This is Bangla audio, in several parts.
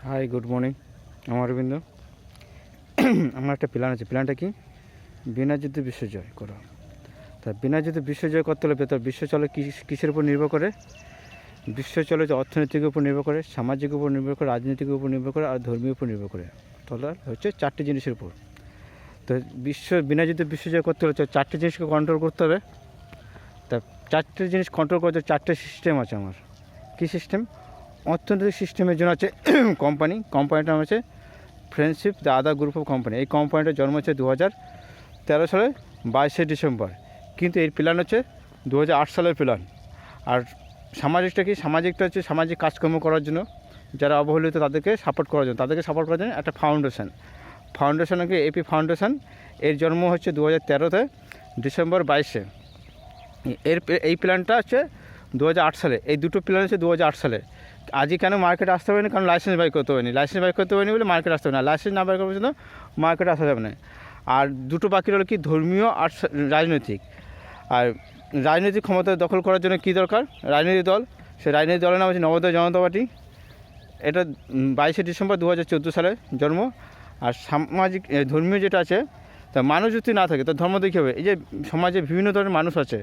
High, good morning. আমার অরবিন্দ। আমার একটা প্ল্যান আছে। প্ল্যানটা কি? বিনা যুদ্ধে বিশ্বজয় করা। তা বিনা যুদ্ধে বিশ্বজয় করতে হলে তার বিশ্ব চলে কিসের উপর নির্ভর করে? বিশ্ব চলে যে অর্থনৈতিক উপর নির্ভর করে, সামাজিক উপর নির্ভর করে, রাজনৈতিক উপর নির্ভর করে আর ধর্মীয় উপর নির্ভর করে। তাহলে হচ্ছে চারটে জিনিসের উপর। তো বিনা যুদ্ধে বিশ্বজয় করতে হলে চারটে জিনিসকে কন্ট্রোল করতে হবে। তা চারটে জিনিস কন্ট্রোল করতে চারটে সিস্টেম আছে আমার। কী সিস্টেম? অর্থনৈতিক সিস্টেমের জন্য আছে কোম্পানিটার নাম আছে friendship the other group of company. এই কোম্পানিটার জন্ম হচ্ছে 2013 সালে 22শে ডিসেম্বর, কিন্তু এর প্ল্যান হচ্ছে 2008 সালের প্ল্যান। আর সামাজিকটা কি? সামাজিকটা হচ্ছে সামাজিক কাজকর্ম করার জন্য, যারা অবহেলিত তাদেরকে সাপোর্ট করার জন্য একটা ফাউন্ডেশন কি এপি ফাউন্ডেশন। এর জন্ম হচ্ছে 2013 ডিসেম্বর 22শে। এই প্ল্যানটা হচ্ছে 2008 সালে। এই দুটো প্ল্যান হচ্ছে 2008 সালে। আজকে কেন মার্কেটে আসতে পারেনি? কারণ লাইসেন্স বাই করতে পারেনি। লাইসেন্স বাই করতে পারেনি বলে মার্কেটে আসতে হবে না। লাইসেন্স না বাই করার জন্য মার্কেটে আসা যাবে না। আর দুটো বাকি হলো কি? ধর্মীয় আর রাজনৈতিক। আর রাজনৈতিক ক্ষমতা দখল করার জন্য কী দরকার? রাজনৈতিক দল। সেই রাজনৈতিক দলের নাম হচ্ছে নবোদয় জনতা পার্টি। এটা 22শে ডিসেম্বর 2014 সালে জন্ম। আর সামাজিক ধর্মীয় যেটা আছে, তা মানুষ যদি না থাকে তো ধর্ম দিয়ে কী হবে? এই যে সমাজে বিভিন্ন ধরনের মানুষ আছে,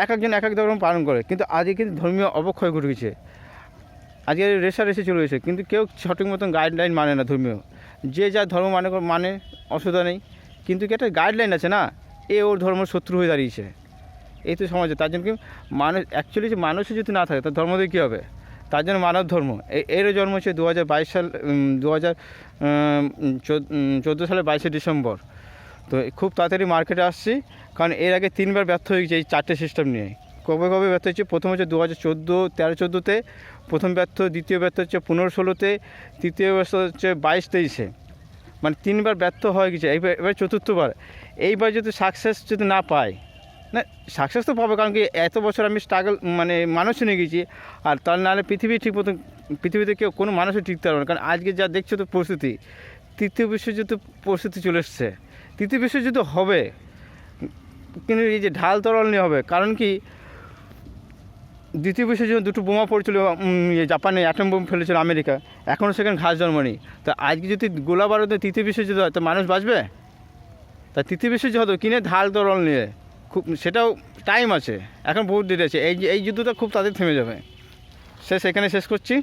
এক একজন এক এক ধর্ম পালন করে, কিন্তু আজকে কিন্তু ধর্মীয় অবক্ষয় ঘটে গেছে। আজকে রেষারেষি চলে গেছে, কিন্তু কেউ সঠিক মতন গাইডলাইন মানে না। ধর্মীয় যে যা ধর্ম মানে অসুবিধা নেই, কিন্তু কি একটা গাইডলাইন আছে না? ওর ধর্ম শত্রু হয়ে দাঁড়িয়েছে। এই তো সমাজে। তার জন্য কি মানুষ অ্যাকচুয়ালি যে মানুষই যদি না থাকে তার ধর্ম দিয়ে কী হবে? তার জন্য মানব ধর্ম। এরও জন্ম হচ্ছে 2022 সাল 2014 সালে 22শে ডিসেম্বর। তো খুব তাড়াতাড়ি মার্কেটে আসছি, কারণ এর আগে 3বার ব্যর্থ হয়ে গেছে এই চারটে সিস্টেম নিয়ে। কবে ব্যর্থ হচ্ছে? প্রথম হচ্ছে 2013-14-তে প্রথম ব্যর্থ, দ্বিতীয় ব্যর্থ হচ্ছে 15-16-তে, তৃতীয় ব্যর্থ হচ্ছে 22-23-এ। মানে 3বার ব্যর্থ হয়ে গেছে। এবার চতুর্থবার। এইবার যদি সাকসেস যদি না পায়, না সাকসেস তো পাবে, কারণ কি এত বছর আমি স্ট্রাগল মানুষ নিয়ে গেছি। আর তার নাহলে পৃথিবীতে কেউ কোনো মানুষই টিকতে পারবে না। কারণ আজকে যা দেখছো তো পরিস্থিতি, তৃতীয় বিশ্বযুদ্ধ পরিস্থিতি চলে এসছে। তৃতীয় বিশ্বযুদ্ধ হবে, কিন্তু এই যে ঢাল তরল নিয়ে হবে। কারণ কি দ্বিতীয় বিশ্বযুদ্ধে দুটো বোমা পড়েছিল, জাপানে অ্যাটম বোম ফেলেছিল আমেরিকা, এখনও সেখানে ঘাস জন্মানি। তা আজকে যদি গোলা বারুদে তৃতীয় বিশ্বযুদ্ধ হয় তো মানুষ বাঁচবে? তা তৃতীয় বিশ্বযুদ্ধ হতো কিনে ঢাল তরল নিয়ে, খুব সেটাও টাইম আছে, এখন বহুত দেরি আছে। এই যুদ্ধটা খুব তাদের থেমে যাবে। সেখানে শেষ করছি।